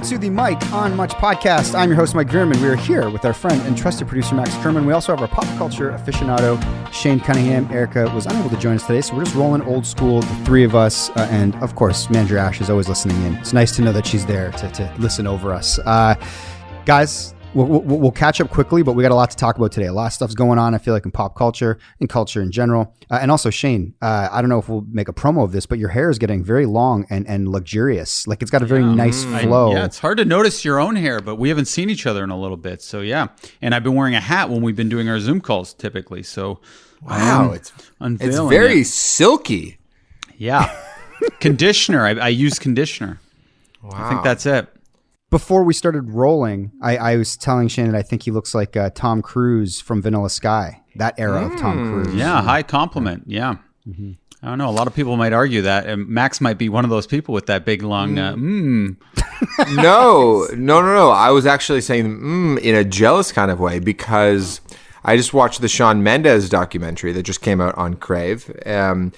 to the Mike on Much podcast. I'm your host, Mike Vierman. We are here with our friend and trusted producer, Max Kerman. We also have our pop culture aficionado, Shane Cunningham. Erica was unable to join us today, so we're just rolling old school, the three of us. And of course, Manager Ash is always listening in. It's nice to know that she's there to listen over us. Guys, we'll catch up quickly, but we got a lot to talk about today. A lot of stuff's going on, I feel like, in pop culture and culture in general. And also, Shane, I don't know if we'll make a promo of this, but your hair is getting very long and luxurious. Like, it's got a very nice flow. It's hard to notice your own hair, but we haven't seen each other in a little bit. So, yeah. And I've been wearing a hat when we've been doing our Zoom calls, typically. So, wow, it's very silky. Yeah. Conditioner. I use conditioner. Wow. I think that's it. Before we started rolling, I was telling Shannon I think he looks like Tom Cruise from Vanilla Sky, that era of Tom Cruise. Yeah, high compliment. Yeah. Mm-hmm. I don't know. A lot of people might argue that. And Max might be one of those people with that big, long, No. I was actually saying in a jealous kind of way because I just watched the Shawn Mendes documentary that just came out on Crave. And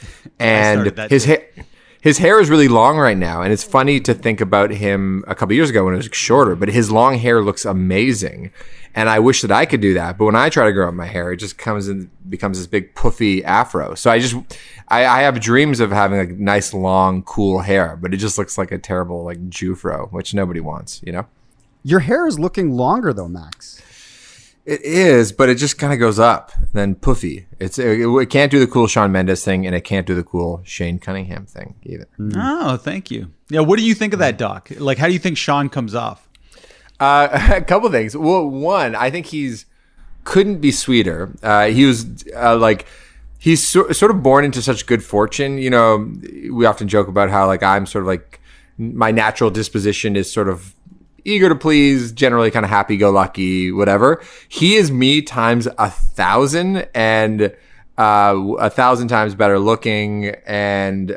his hair is really long right now, and it's funny to think about him a couple years ago when it was shorter, but his long hair looks amazing, and I wish that I could do that. But when I try to grow up my hair, it just comes and becomes this big puffy afro. So I have dreams of having like nice, long, cool hair, but it just looks like a terrible like Jufro, which nobody wants, you know? Your hair is looking longer though, Max. It is, but it just kind of goes up, then puffy. It can't do the cool Shawn Mendes thing, and it can't do the cool Shane Cunningham thing either. Oh, thank you. Yeah, what do you think of that, Doc? Like, how do you think Shawn comes off? A couple things. Well, one, I think couldn't be sweeter. He was he's sort of born into such good fortune. You know, we often joke about how like I'm sort of like my natural disposition is sort of eager to please, generally kind of happy-go-lucky, whatever. He is me times 1,000 and 1,000 times better looking and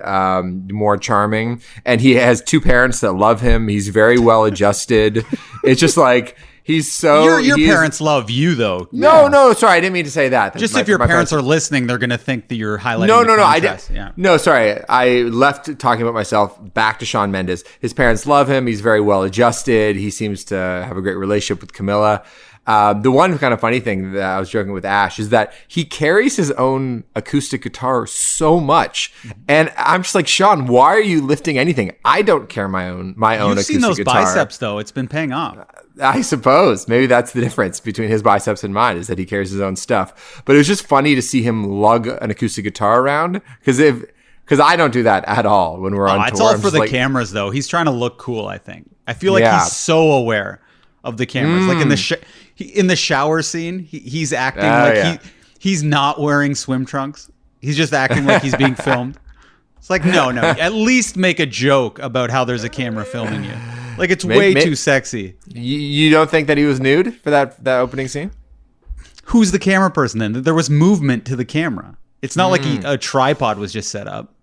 more charming. And he has two parents that love him. He's very well adjusted. It's just like he's so. Your parents love you though. No, sorry, I didn't mean to say that. Just if your parents are listening, they're going to think that you're highlighting. No. No, sorry. I left talking about myself back to Shawn Mendes. His parents love him. He's very well adjusted. He seems to have a great relationship with Camilla. The one kind of funny thing that I was joking with Ash is that he carries his own acoustic guitar so much, and I'm just like, Shawn, why are you lifting anything? I don't carry my own acoustic guitar. You've seen those biceps though; it's been paying off. I suppose maybe that's the difference between his biceps and mine is that he carries his own stuff. But it was just funny to see him lug an acoustic guitar around because I don't do that at all when we're on tour. It's all for the cameras though. He's trying to look cool. I think. I feel like he's so aware of the cameras. Like in the shower scene, he's acting he's not wearing swim trunks. He's just acting like he's being filmed. It's like no. At least make a joke about how there's a camera filming you. Like it's way too sexy. You don't think that he was nude for that opening scene? Who's the camera person then? There was movement to the camera. It's not like a tripod was just set up.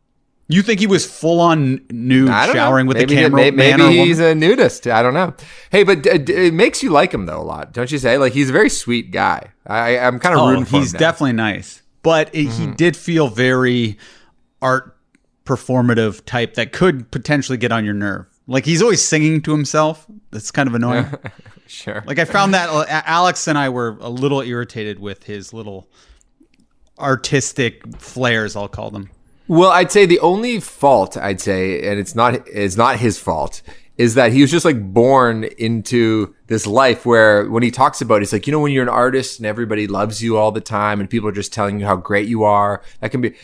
You think he was full on nude showering with the camera? Maybe he's a nudist. I don't know. Hey, but it makes you like him though a lot, don't you say? Like he's a very sweet guy. I'm kind of rooting for him. He's definitely nice, but he did feel very art performative type that could potentially get on your nerve. Like he's always singing to himself. That's kind of annoying. Sure. Like I found that Alex and I were a little irritated with his little artistic flares, I'll call them. Well, I'd say the only fault and it's not his fault, is that he was just like born into this life where when he talks about it, it's like, you know, when you're an artist and everybody loves you all the time and people are just telling you how great you are, that can be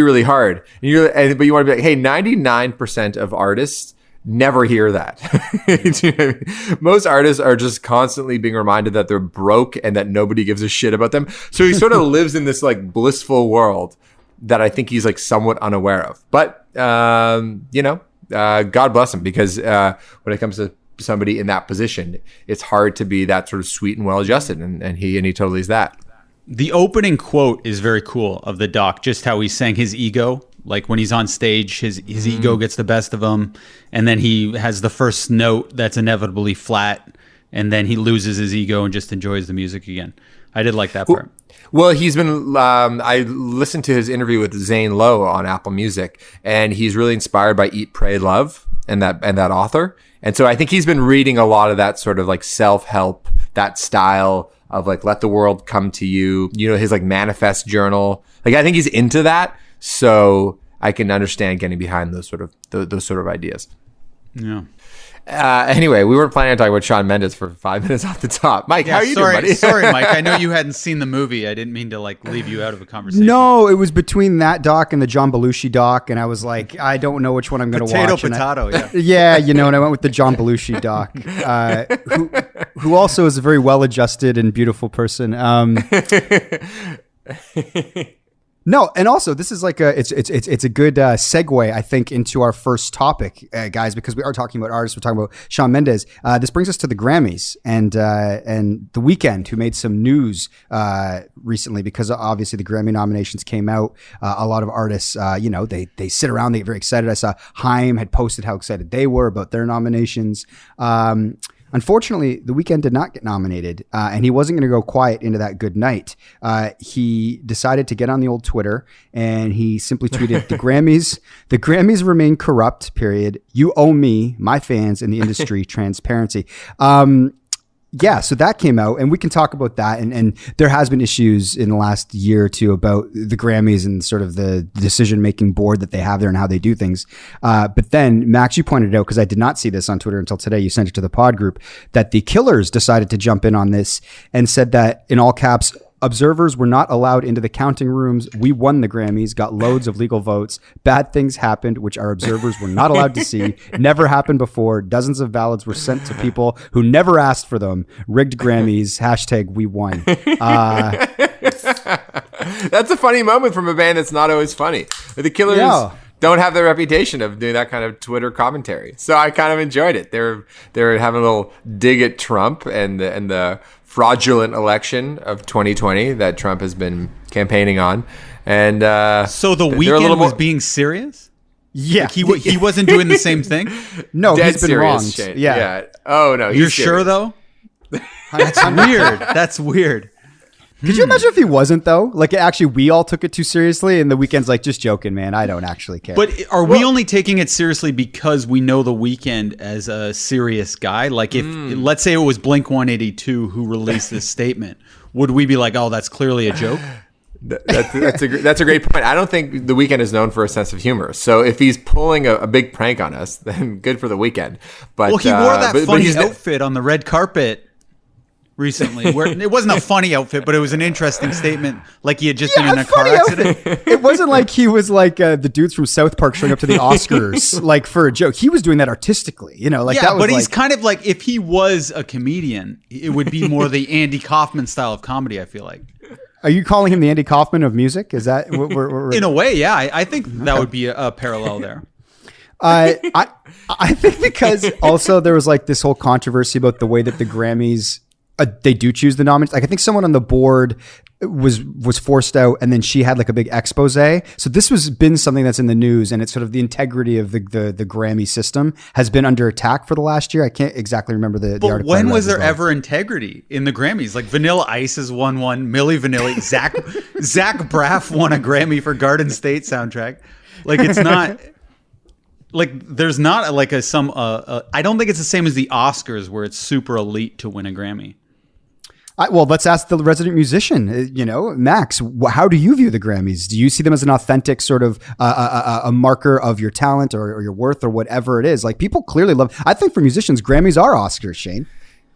really hard. But you want to be like, hey, 99% of artists never hear that. You know what I mean? Most artists are just constantly being reminded that they're broke and that nobody gives a shit about them. So he sort of lives in this like blissful world that I think he's like somewhat unaware of. But, God bless him, because when it comes to somebody in that position, it's hard to be that sort of sweet and well-adjusted, and he totally is that. The opening quote is very cool of the doc, just how he's saying his ego. Like when he's on stage, his ego gets the best of him, and then he has the first note that's inevitably flat, and then he loses his ego and just enjoys the music again. I did like that part. Well, he's been, I listened to his interview with Zane Lowe on Apple Music, and he's really inspired by Eat, Pray, Love. and that author. And so I think he's been reading a lot of that sort of like self-help, that style of like, let the world come to you, his like manifest journal. Like, I think he's into that. So I can understand getting behind those sort of ideas. Yeah. Anyway, we weren't planning on talking about Shawn Mendes for 5 minutes off the top. Mike, how are you doing, buddy? Sorry, Mike. I know you hadn't seen the movie. I didn't mean to like leave you out of a conversation. No, it was between that doc and the John Belushi doc, and I was like, I don't know which one I'm going to watch. Potato, yeah. Yeah, and I went with the John Belushi doc, who also is a very well-adjusted and beautiful person. No, and also this is like it's a good segue, I think, into our first topic, guys, because we are talking about artists. We're talking about Shawn Mendes. This brings us to the Grammys and the Weeknd, who made some news recently because obviously the Grammy nominations came out. A lot of artists, they sit around, they get very excited. I saw Haim had posted how excited they were about their nominations. Unfortunately, The Weeknd did not get nominated, and he wasn't going to go quiet into that good night. He decided to get on the old Twitter, and he simply tweeted, the Grammys remain corrupt, period. You owe me, my fans, and the industry transparency. Yeah, so that came out, and we can talk about that. And there has been issues in the last year or two about the Grammys and sort of the decision-making board that they have there and how they do things. But then, Max, you pointed out, because I did not see this on Twitter until today, you sent it to the pod group, that the Killers decided to jump in on this and said that, in all caps, observers were not allowed into the counting rooms. We won the Grammys, got loads of legal votes. Bad things happened, which our observers were not allowed to see. Never happened before. Dozens of ballots were sent to people who never asked for them. Rigged Grammys. #we won. That's a funny moment from a band that's not always funny. The Killers don't have the reputation of doing that kind of Twitter commentary. So I kind of enjoyed it. They're having a little dig at Trump and the fraudulent election of 2020 that Trump has been campaigning on. And so the Weeknd was being serious? Yeah. Like he wasn't doing the same thing? No, Dead he's been serious, wronged. Shane. Yeah. Oh, no. You're sure, though? That's weird. That's weird. Could you imagine if he wasn't, though? Like, actually, we all took it too seriously, and the Weeknd's like, just joking, man. I don't actually care. But are we only taking it seriously because we know the Weeknd as a serious guy? Like, if let's say it was Blink-182 who released this statement, would we be like, oh, that's clearly a joke? That's a great point. I don't think the Weeknd is known for a sense of humor. So if he's pulling a big prank on us, then good for the Weeknd. But well, he wore that funny outfit on the red carpet recently, where it wasn't a funny outfit, but it was an interesting statement, like he had just been in a car accident. It wasn't like he was like the dudes from South Park showing up to the Oscars like for a joke. He was doing that artistically, like that was. But he's kind of like, if he was a comedian, it would be more the Andy Kaufman style of comedy, I feel like. Are you calling him the Andy Kaufman of music? Is that we're in a way? Yeah, I think that would be a parallel there. I think because also there was like this whole controversy about the way that the Grammys they do choose the nominees. Like, I think someone on the board was forced out, and then she had like a big expose. So this was been something that's in the news, and it's sort of the integrity of the Grammy system has been under attack for the last year. I can't exactly remember the article. When was there ever integrity in the Grammys? Like, Vanilla Ice has won one, Milli Vanilli, Zach Braff won a Grammy for Garden State soundtrack. Like, it's not. Like, there's not like I don't think it's the same as the Oscars where it's super elite to win a Grammy. Well, let's ask the resident musician, Max, how do you view the Grammys? Do you see them as an authentic sort of a marker of your talent or your worth or whatever it is? Like, people clearly love, I think for musicians, Grammys are Oscars, Shane.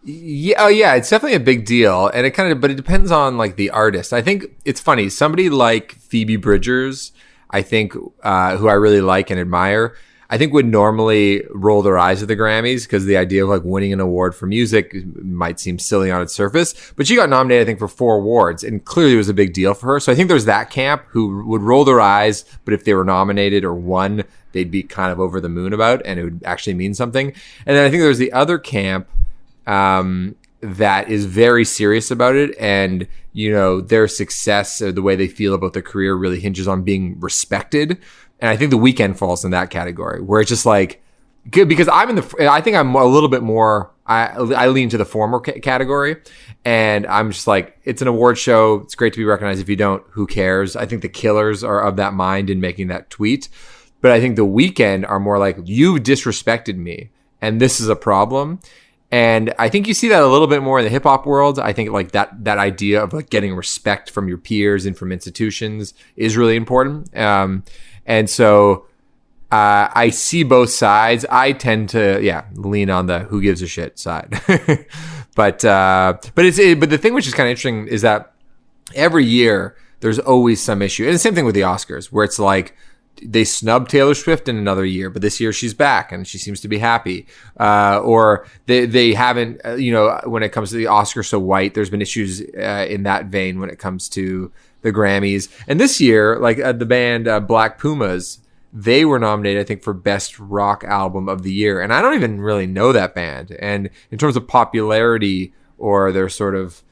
Yeah, it's definitely a big deal. And but it depends on like the artist. I think it's funny. Somebody like Phoebe Bridgers, I think, who I really like and admire, I think would normally roll their eyes at the Grammys because the idea of like winning an award for music might seem silly on its surface. But she got nominated, I think, for 4 awards, and clearly it was a big deal for her. So I think there's that camp who would roll their eyes, but if they were nominated or won, they'd be kind of over the moon about, and it would actually mean something. And then I think there's the other camp that is very serious about it, and their success or the way they feel about their career really hinges on being respected. And I think the Weeknd falls in that category where it's just like good because I think I'm a little bit more, I lean to the former category, and I'm just like, it's an award show. It's great to be recognized. If you don't, who cares? I think the Killers are of that mind in making that tweet. But I think The Weeknd are more like, you've disrespected me, and this is a problem. And I think you see that a little bit more in the hip hop world. I think like that idea of like getting respect from your peers and from institutions is really important. And so I see both sides. I tend to lean on the who gives a shit side. but the thing which is kind of interesting is that every year there's always some issue. And the same thing with the Oscars, where it's like, they snubbed Taylor Swift in another year, but this year she's back and she seems to be happy. Or they haven't, when it comes to the Oscar so white, there's been issues in that vein when it comes to the Grammys. And this year, like the band Black Pumas, they were nominated, I think, for Best Rock Album of the Year. And I don't even really know that band. And in terms of popularity or their sort of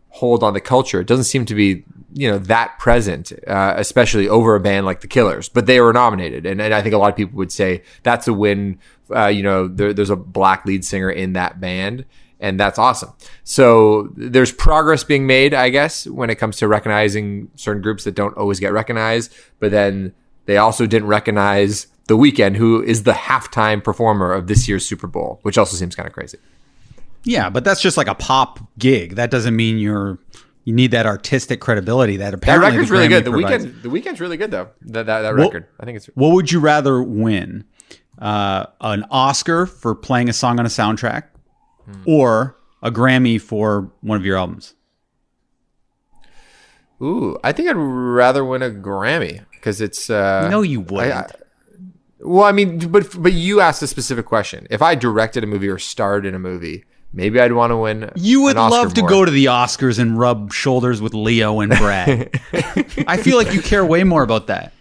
hold on the culture, it doesn't seem to be that present, especially over a band like the Killers, but they were nominated. And I think a lot of people would say that's a win. There's a black lead singer in that band, and that's awesome. So there's progress being made, I guess, when it comes to recognizing certain groups that don't always get recognized. But then they also didn't recognize The Weeknd, who is the halftime performer of this year's Super Bowl, which also seems kind of crazy. Yeah, but that's just like a pop gig. That doesn't mean you need that artistic credibility that apparently that record's really good. The Weeknd's really good though. That record, I think it's. What would you rather win? An Oscar for playing a song on a soundtrack, or a Grammy for one of your albums? Ooh, I think I'd rather win a Grammy because it's. No, you wouldn't. Well, I mean, but you asked a specific question. If I directed a movie or starred in a movie, maybe I'd want to win. You would love to go to the Oscars and rub shoulders with Leo and Brad. I feel like you care way more about that.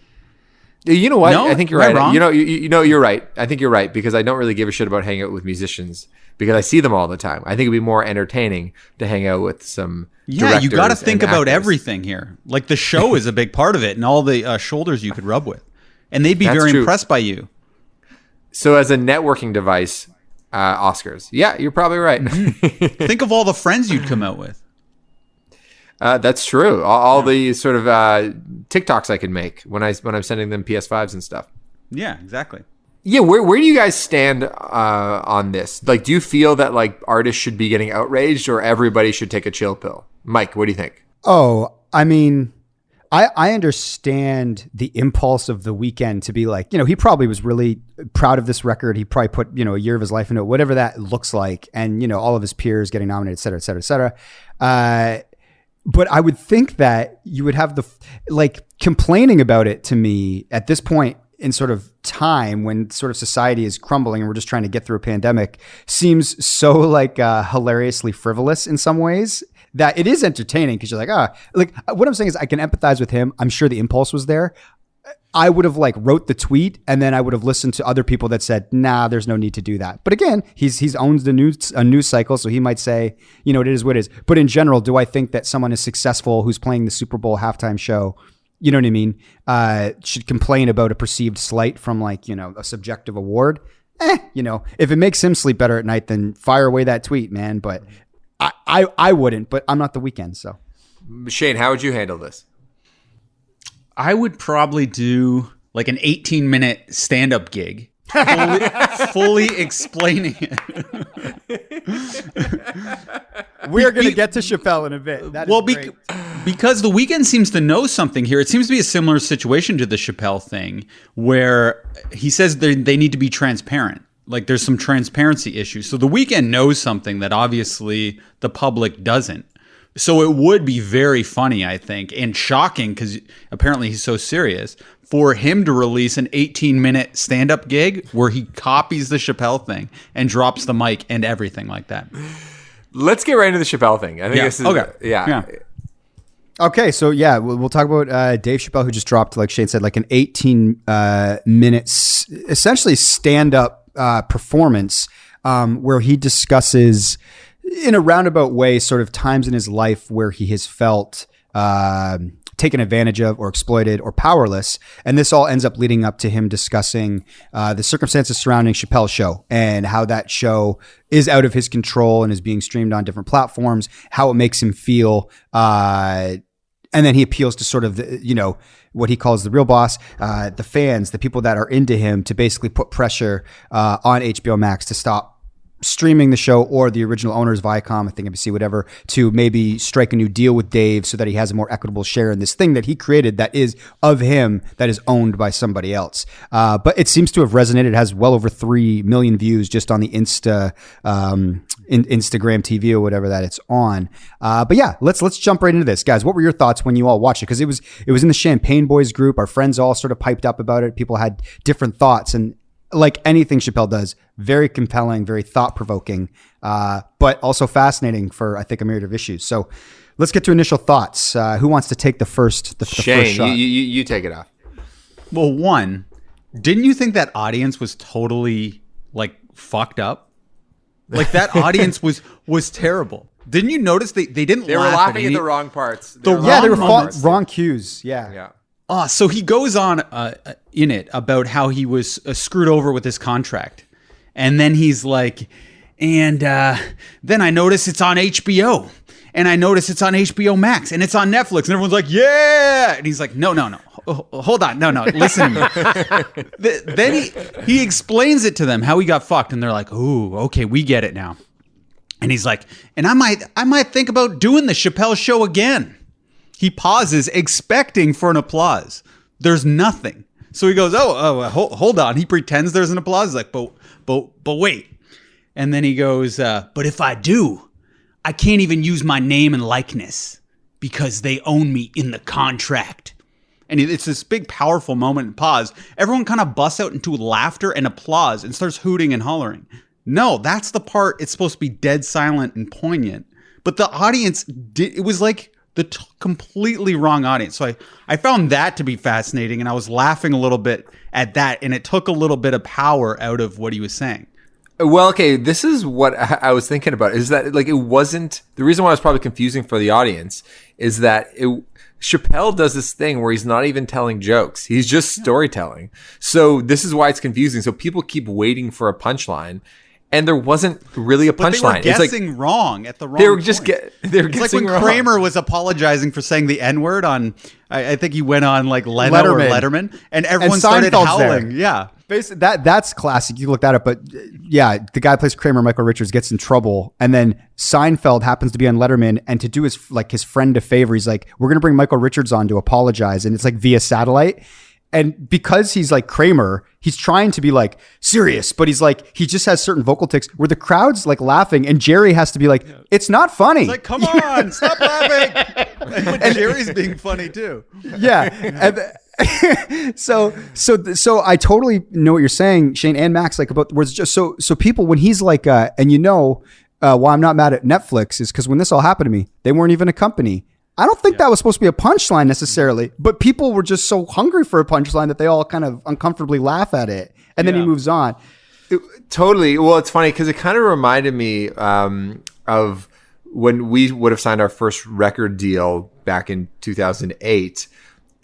You know what? No? I think you're right. Wrong? You're right. I think you're right because I don't really give a shit about hanging out with musicians because I see them all the time. I think it'd be more entertaining to hang out with some. Yeah, you got to think about everything here. Like the show is a big part of it, and all the shoulders you could rub with, and they'd be very impressed by you. So as a networking device. Oscars. Yeah, you're probably right. Think of all the friends you'd come out with. That's true. All the sort of TikToks I can make when I'm sending them PS5s and stuff. Yeah, exactly. Yeah, where do you guys stand on this? Like, do you feel that like artists should be getting outraged or everybody should take a chill pill? Mike, what do you think? Oh, I mean, I understand the impulse of The Weeknd to be like, he probably was really proud of this record. He probably put, a year of his life into it, whatever that looks like. And, all of his peers getting nominated, et cetera, et cetera, et cetera. But I would think that you would have complaining about it to me at this point in sort of time when sort of society is crumbling and we're just trying to get through a pandemic seems so hilariously frivolous in some ways. That it is entertaining because you're what I'm saying is I can empathize with him. I'm sure the impulse was there. I would have wrote the tweet and then I would have listened to other people that said, nah, there's no need to do that. But again, he's owns a news cycle. So he might say, it is what it is. But in general, do I think that someone is successful who's playing the Super Bowl halftime show, you know what I mean? Should complain about a perceived slight from a subjective award? If it makes him sleep better at night, then fire away that tweet, man. But I wouldn't, but I'm not The Weeknd, so. Shane, how would you handle this? I would probably do like an 18-minute stand-up gig, fully explaining it. We're going to get to Chapelle in a bit. Because The Weeknd seems to know something here. It seems to be a similar situation to the Chapelle thing, where he says they need to be transparent. Like there's some transparency issues. So The Weeknd knows something that obviously the public doesn't. So it would be very funny, I think, and shocking because apparently he's so serious for him to release an 18-minute stand-up gig where he copies the Chapelle thing and drops the mic and everything like that. Let's get right into the Chapelle thing. I think this is okay. Yeah. Okay, so we'll talk about Dave Chapelle, who just dropped, like Shane said, like an 18-minute essentially stand-up performance where he discusses in a roundabout way sort of times in his life where he has felt taken advantage of or exploited or powerless. And this all ends up leading up to him discussing the circumstances surrounding Chappelle's show and how that show is out of his control and is being streamed on different platforms, how it makes him feel And then he appeals to sort of what he calls the real boss, the fans, the people that are into him, to basically put pressure on HBO Max to stop streaming the show, or the original owners, Viacom, I think NBC, whatever, to maybe strike a new deal with Dave so that he has a more equitable share in this thing that he created that is of him, that is owned by somebody else. But it seems to have resonated. It has well over 3 million views just on the Instagram TV or whatever that it's on. But yeah, let's jump right into this, guys. What were your thoughts when you all watched it? Because it was in the Champagne Boys group. Our friends all sort of piped up about it. People had different thoughts, and like anything Chapelle does, very compelling, very thought-provoking, but also fascinating for, I think, a myriad of issues. So let's get to initial thoughts. Who wants to take the first Shane, first shot? you take it off. Well, one, didn't you think that audience was totally like fucked up? Like that audience was terrible. Didn't you notice they didn't They were laughing at the wrong parts. They were wrong cues. Yeah. So he goes on in it about how he was screwed over with his contract. And then he's like, and then I notice it's on HBO. And I notice it's on HBO Max. And it's on Netflix. And everyone's like, yeah. And he's like, no. Hold on. No. Listen to me. Then he explains it to them, how he got fucked. And they're like, ooh, okay, we get it now. And he's like, and I might think about doing the Chapelle show again. He pauses, expecting for an applause. There's nothing. So he goes, hold on. He pretends there's an applause. He's like, but wait. And then he goes, but if I do, I can't even use my name and likeness because they own me in the contract. And it's this big, powerful moment and pause. Everyone kind of busts out into laughter and applause and starts hooting and hollering. No, that's the part. It's supposed to be dead silent and poignant. But the audience it was like the completely wrong audience. So I found that to be fascinating, and I was laughing a little bit at that, and it took a little bit of power out of what he was saying. Well, okay, this is what I was thinking about, is that like it wasn't, the reason why it was probably confusing for the audience is that Chapelle does this thing where he's not even telling jokes. He's just storytelling. So this is why it's confusing. So people keep waiting for a punchline. And there wasn't really a punchline. But they were guessing wrong at the wrong They were point. They were guessing like when wrong. Kramer was apologizing for saying the N-word on, I think he went on like Letterman, and everyone started howling. There. Yeah. Basically, that's classic. You look that up, but yeah, the guy who plays Kramer, Michael Richards, gets in trouble, and then Seinfeld happens to be on Letterman, and to do his friend a favor, he's like, "We're gonna bring Michael Richards on to apologize," and it's like via satellite. And because he's like Kramer, he's trying to be like serious, but he's like, he just has certain vocal tics where the crowd's like laughing, and Jerry has to be like, it's not funny. It's like, come on, stop laughing. And Jerry's being funny too. Yeah. And so I totally know what you're saying, Shane and Max, like about words. Just so people, when he's like, and why I'm not mad at Netflix is because when this all happened to me, they weren't even a company. I don't think that was supposed to be a punchline necessarily, but people were just so hungry for a punchline that they all kind of uncomfortably laugh at it. And then he moves on. Totally. Well, it's funny because it kind of reminded me of when we would have signed our first record deal back in 2008.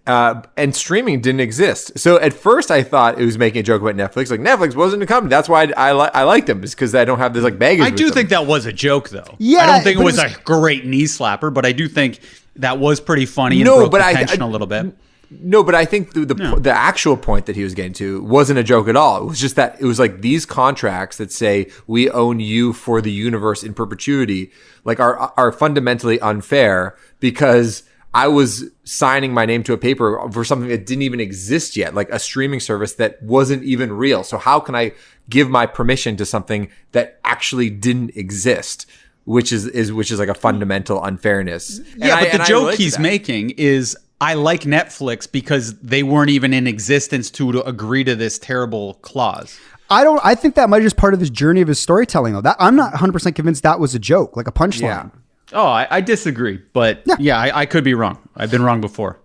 And streaming didn't exist. So at first I thought it was making a joke about Netflix. Like Netflix wasn't a company. That's why I liked them, is because I don't have this like baggage. I do think that was a joke though. Yeah, I don't think it was a great knee slapper, but I do think that was pretty funny and broke the tension a little bit. No, but I think the actual point that he was getting to wasn't a joke at all. It was just that it was like these contracts that say we own you for the universe in perpetuity, like are fundamentally unfair because I was signing my name to a paper for something that didn't even exist yet, like a streaming service that wasn't even real. So how can I give my permission to something that actually didn't exist? Which is like a fundamental unfairness. But the joke he's making is, I like Netflix because they weren't even in existence to agree to this terrible clause. I think that might be just part of his journey of his storytelling though. I'm not 100% convinced that was a joke, like a punchline. Yeah. Oh, I disagree, but I could be wrong. I've been wrong before.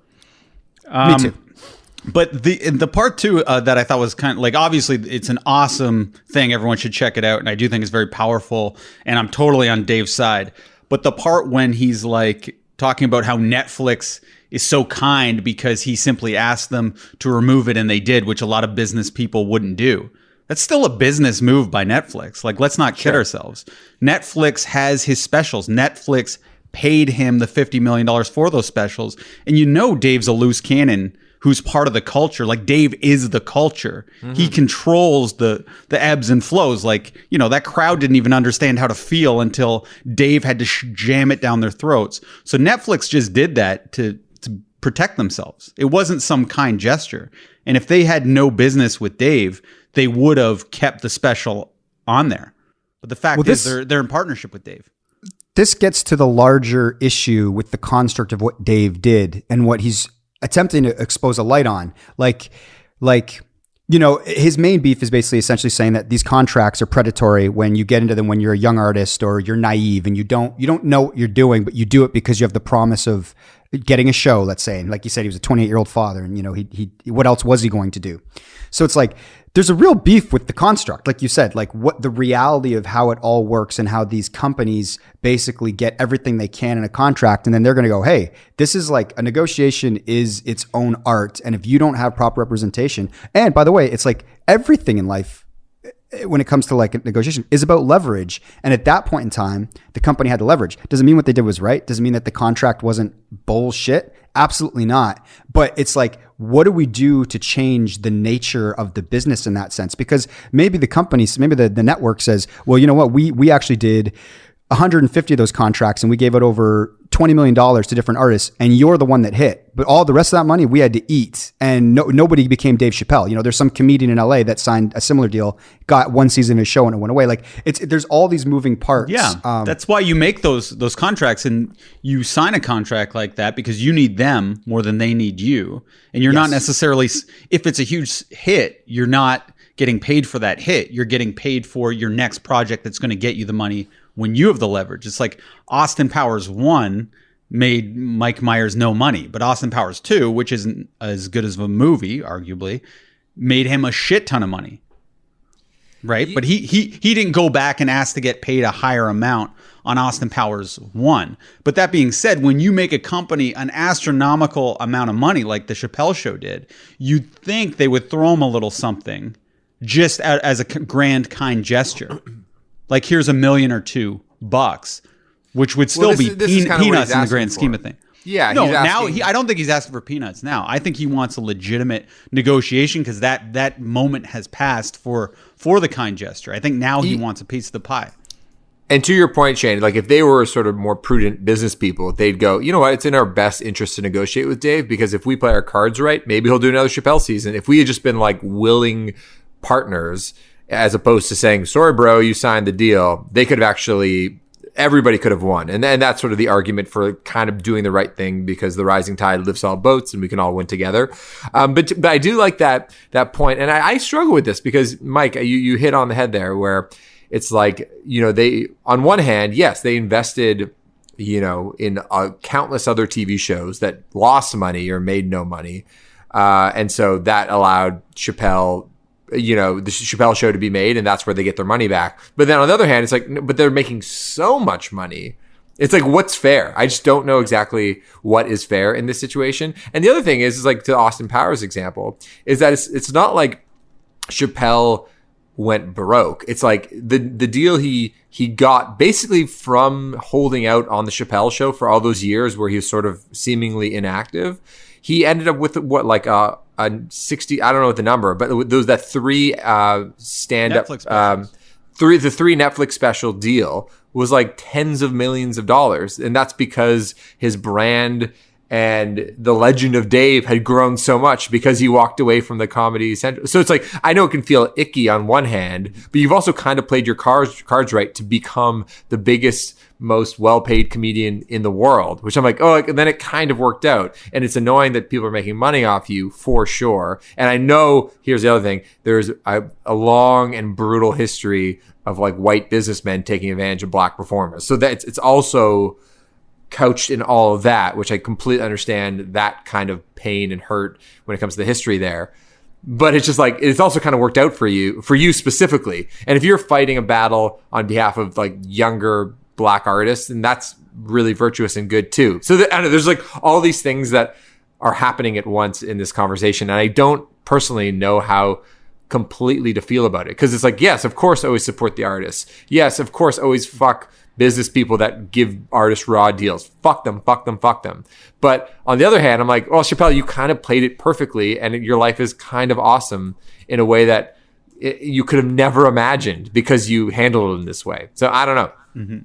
Me too. But the part two that I thought was kind of like, obviously it's an awesome thing. Everyone should check it out. And I do think it's very powerful, and I'm totally on Dave's side. But the part when he's like talking about how Netflix is so kind because he simply asked them to remove it and they did, which a lot of business people wouldn't do. That's still a business move by Netflix. Like, let's not kid ourselves. Netflix has his specials. Netflix paid him the $50 million for those specials. And Dave's a loose cannon who's part of the culture. Like, Dave is the culture. Mm-hmm. He controls the ebbs and flows. Like, that crowd didn't even understand how to feel until Dave had to jam it down their throats. So Netflix just did that to protect themselves. It wasn't some kind gesture. And if they had no business with Dave, they would have kept the special on there. But the fact is they're in partnership with Dave. This gets to the larger issue with the construct of what Dave did and what he's attempting to expose a light on. Like, his main beef is basically essentially saying that these contracts are predatory when you get into them when you're a young artist or you're naive and you don't know what you're doing, but you do it because you have the promise of getting a show, let's say. And like you said, he was a 28-year-old father, and he what else was he going to do? So it's like there's a real beef with the construct, like you said, like what the reality of how it all works and how these companies basically get everything they can in a contract, and then they're going to go, hey, this is like a negotiation is its own art, and if you don't have proper representation, and by the way, it's like everything in life when it comes to like a negotiation is about leverage. And at that point in time, the company had the leverage. Doesn't mean what they did was right. Doesn't mean that the contract wasn't bullshit. Absolutely not. But it's like, what do we do to change the nature of the business in that sense? Because maybe the companies, maybe the network says, well, you know what? We actually did 150 of those contracts and we gave it over $20 million to different artists, and you're the one that hit. But all the rest of that money we had to eat, and nobody became Dave Chapelle. There's some comedian in LA that signed a similar deal, got one season of his show, and it went away. Like there's all these moving parts. Yeah, that's why you make those contracts, and you sign a contract like that because you need them more than they need you, and you're not necessarily. If it's a huge hit, you're not getting paid for that hit. You're getting paid for your next project that's going to get you the money when you have the leverage. It's like Austin Powers 1 made Mike Myers no money, but Austin Powers 2, which isn't as good as a movie, arguably, made him a shit ton of money. Right? But he didn't go back and ask to get paid a higher amount on Austin Powers 1. But that being said, when you make a company an astronomical amount of money like the Chapelle Show did, you'd think they would throw him a little something just as a grand, kind gesture. Like, here's $1 million or $2, which would still be peanuts in the grand scheme of things. Yeah. No, now I don't think he's asking for peanuts now. I think he wants a legitimate negotiation because that moment has passed for the kind gesture. I think now he wants a piece of the pie. And to your point, Shane, like if they were sort of more prudent business people, they'd go, you know what, it's in our best interest to negotiate with Dave because if we play our cards right, maybe he'll do another Chapelle season. If we had just been like willing partners, as opposed to saying, sorry, bro, you signed the deal, they could have actually, everybody could have won. And that's sort of the argument for kind of doing the right thing because the rising tide lifts all boats and we can all win together. But I do like that point. And I struggle with this because, Mike, you hit on the head there where it's like, they, on one hand, yes, they invested, in countless other TV shows that lost money or made no money. And so that allowed Chapelle, the Chapelle Show to be made, and that's where they get their money back. But then on the other hand, it's like, but they're making so much money. It's like, what's fair? I just don't know exactly what is fair in this situation. And the other thing is like to Austin Powers example, is that it's not like Chapelle went broke. It's like the deal he got basically from holding out on the Chapelle Show for all those years where he was sort of seemingly inactive. He ended up with what, like a 60, I don't know what the number, but those that three stand-up, the three Netflix special deal was like tens of millions of dollars. And that's because his brand and the legend of Dave had grown so much because he walked away from the Comedy Central. So it's like, I know it can feel icky on one hand, but you've also kind of played your cards right to become the biggest, most well-paid comedian in the world, which I'm like, oh, and then it kind of worked out. And it's annoying that people are making money off you for sure. And I know, here's the other thing, there's a long and brutal history of like white businessmen taking advantage of black performers. So that it's also couched in all of that, which I completely understand that kind of pain and hurt when it comes to the history there. But it's just like, it's also kind of worked out for you specifically. And if you're fighting a battle on behalf of like younger black artists, and that's really virtuous and good too. So I know there's like all these things that are happening at once in this conversation. And I don't personally know how completely to feel about it. Cause it's like, yes, of course, always support the artists. Yes, of course, always fuck business people that give artists raw deals. Fuck them. But on the other hand, I'm like, well, Chapelle, you kind of played it perfectly, and your life is kind of awesome in a way that you could have never imagined because you handled it in this way. So I don't know. Mm-hmm.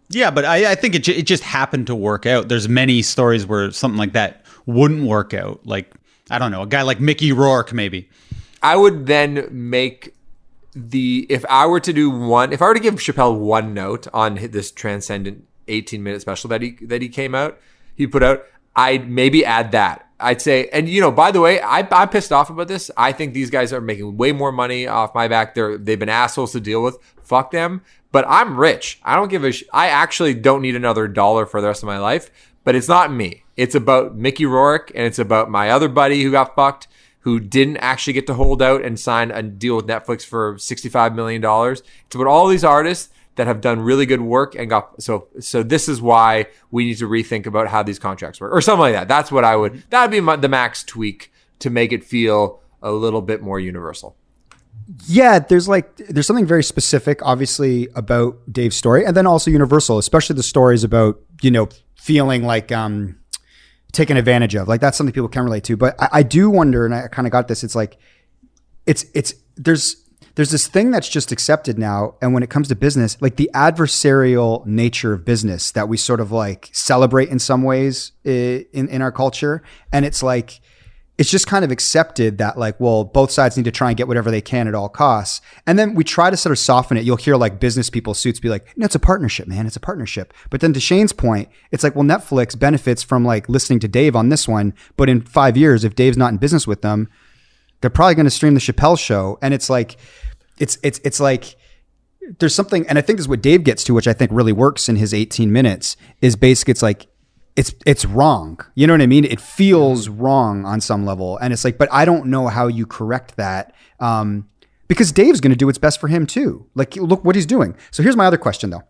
Yeah, but I think it just happened to work out. There's many stories where something like that wouldn't work out. Like, I don't know, a guy like Mickey Rourke, maybe. I would then make if I were to give Chapelle one note on this transcendent 18-minute special that he put out, I'd maybe add that. I'd say, and by the way, I'm pissed off about this. I think these guys are making way more money off my back. They've been assholes to deal with. Fuck them. But I'm rich. I don't give a I actually don't need another dollar for the rest of my life. But it's not me. It's about Mickey Rourke, and it's about my other buddy who got fucked, who didn't actually get to hold out and sign a deal with Netflix for $65 million. It's about all these artists that have done really good work and got so this is why we need to rethink about how these contracts work or something like that. That's what that'd be the max tweak to make it feel a little bit more universal. Yeah, there's something very specific, obviously, about Dave's story, and then also universal, especially the stories about, feeling like taken advantage of. Like, that's something people can relate to. But I do wonder, and I kind of got this, it's like, there's this thing that's just accepted now. And when it comes to business, like the adversarial nature of business that we sort of like celebrate in some ways in our culture. And it's like, it's just kind of accepted that like, well, both sides need to try and get whatever they can at all costs. And then we try to sort of soften it. You'll hear like business people, suits be like, no, it's a partnership, man. It's a partnership. But then to Shane's point, it's like, well, Netflix benefits from like listening to Dave on this one. But in 5 years, if Dave's not in business with them, they're probably going to stream the Chapelle show. And it's like, it's like, there's something, and I think this is what Dave gets to, which I think really works in his 18 minutes, is basically it's like, it's wrong. You know what I mean? It feels wrong on some level. And it's like, but I don't know how you correct that. Because Dave's going to do what's best for him too. Like, look what he's doing. So here's my other question though.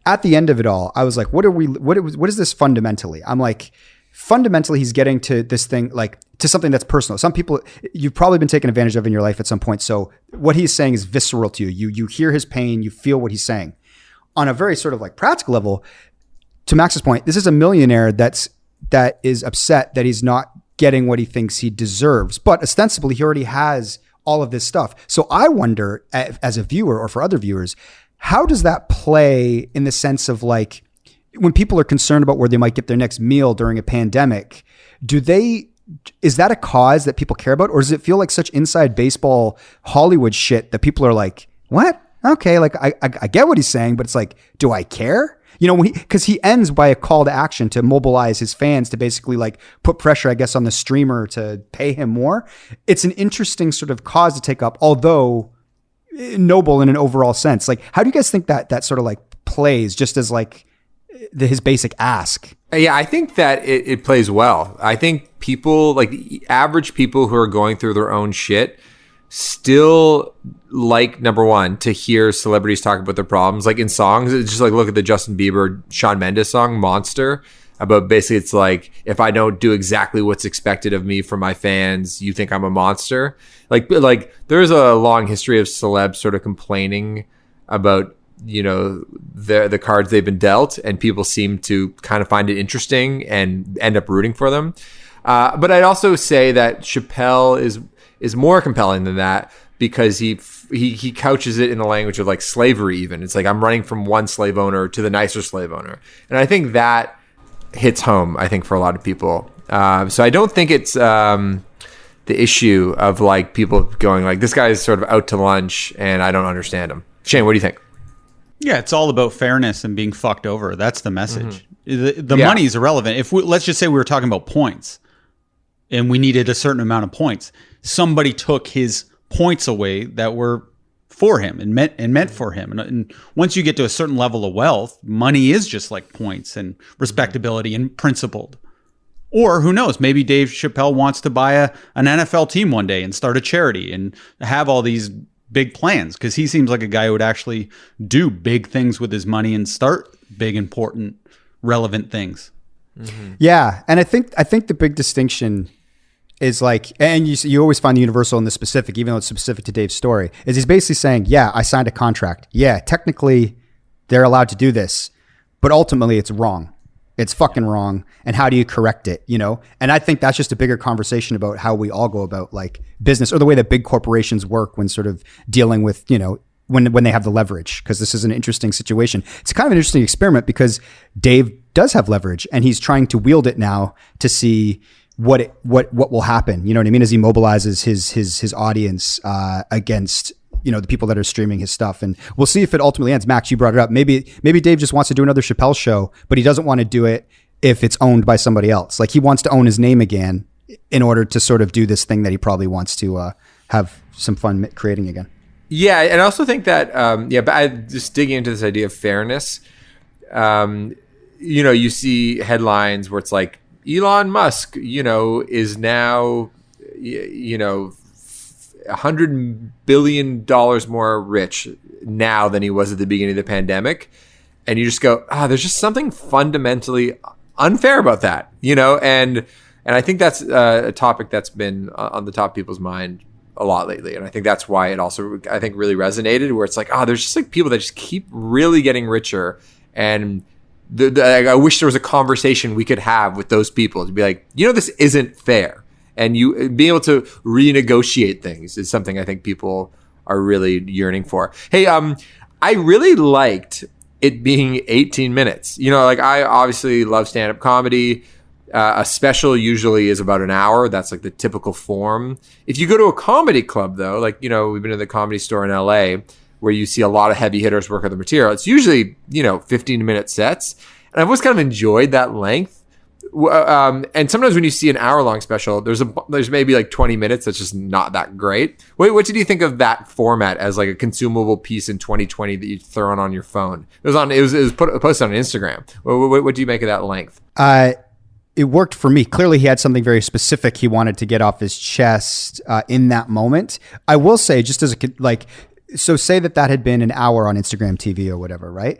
At the end of it all, I was like, what is this fundamentally? I'm like, fundamentally, he's getting to this thing, like to something that's personal. Some people you've probably been taken advantage of in your life at some point. So what he's saying is visceral to you. You hear his pain, you feel what he's saying. On a very sort of like practical level, to Max's point, this is a millionaire that is upset that he's not getting what he thinks he deserves. But ostensibly, he already has all of this stuff. So I wonder, as a viewer or for other viewers, how does that play in the sense of like, when people are concerned about where they might get their next meal during a pandemic, is that a cause that people care about? Or does it feel like such inside baseball Hollywood shit that people are like, what? Okay, like I get what he's saying, but it's like, do I care? Because he ends by a call to action to mobilize his fans to basically like put pressure, I guess, on the streamer to pay him more. It's an interesting sort of cause to take up, although noble in an overall sense. Like, how do you guys think that sort of like plays just as like his basic ask? Yeah, I think that it plays well. I think people, like average people who are going through their own shit, still like, number one, to hear celebrities talk about their problems. Like in songs, it's just like, look at the Justin Bieber, Shawn Mendes song, Monster, about basically it's like, if I don't do exactly what's expected of me from my fans, you think I'm a monster. Like there's a long history of celebs sort of complaining about, the cards they've been dealt, and people seem to kind of find it interesting and end up rooting for them. But I'd also say that Chapelle is more compelling than that, because he couches it in the language of like slavery even. It's like, I'm running from one slave owner to the nicer slave owner. And I think that hits home, I think, for a lot of people. So I don't think it's the issue of like people going like, this guy is sort of out to lunch and I don't understand him. Shane, what do you think? Yeah, it's all about fairness and being fucked over. That's the message. Mm-hmm. The money is irrelevant. Let's just say we were talking about points and we needed a certain amount of points. Somebody took his points away that were for him and meant for him. And once you get to a certain level of wealth, money is just like points and respectability and principled. Or who knows, maybe Dave Chapelle wants to buy an NFL team one day and start a charity and have all these big plans, because he seems like a guy who would actually do big things with his money and start big, important, relevant things. Mm-hmm. Yeah. And I think the big distinction is like, and you always find the universal and the specific, even though it's specific to Dave's story, is he's basically saying, yeah, I signed a contract. Yeah, technically they're allowed to do this, but ultimately it's wrong. It's fucking wrong. And how do you correct it? You know? And I think that's just a bigger conversation about how we all go about like business, or the way that big corporations work when sort of dealing with, you know, when they have the leverage, because this is an interesting situation. It's kind of an interesting experiment because Dave does have leverage and he's trying to wield it now to see what will happen. You know what I mean? As he mobilizes his audience against, you know, the people that are streaming his stuff. And we'll see if it ultimately ends. Max, you brought it up. Maybe Dave just wants to do another Chapelle show, but he doesn't want to do it if it's owned by somebody else. Like he wants to own his name again in order to sort of do this thing that he probably wants to have some fun creating again. Yeah, and I also think that, but I just digging into this idea of fairness, you know, you see headlines where it's like, Elon Musk, you know, is now, you know, $100 billion more rich now than he was at the beginning of the pandemic. And you just go, there's just something fundamentally unfair about that, you know? And I think that's a topic that's been on the top of people's mind a lot lately. And I think that's why it also, I think, really resonated, where it's like, there's just like people that just keep really getting richer. And I wish there was a conversation we could have with those people to be like, you know, this isn't fair. And you being able to renegotiate things is something I think people are really yearning for. Hey, I really liked it being 18 minutes. You know, like I obviously love stand-up comedy. A special usually is about an hour. That's like the typical form. If you go to a comedy club, though, like, you know, we've been to the Comedy Store in LA where you see a lot of heavy hitters work on the material. It's usually, you know, 15-minute sets. And I've always kind of enjoyed that length. And sometimes when you see an hour-long special, there's maybe like 20 minutes that's just not that great. What did you think of that format as like a consumable piece in 2020 that you throw on your phone? It was posted on Instagram. What do you make of that length? It worked for me. Clearly, he had something very specific he wanted to get off his chest in that moment. I will say, just as so say that had been an hour on Instagram TV or whatever, right?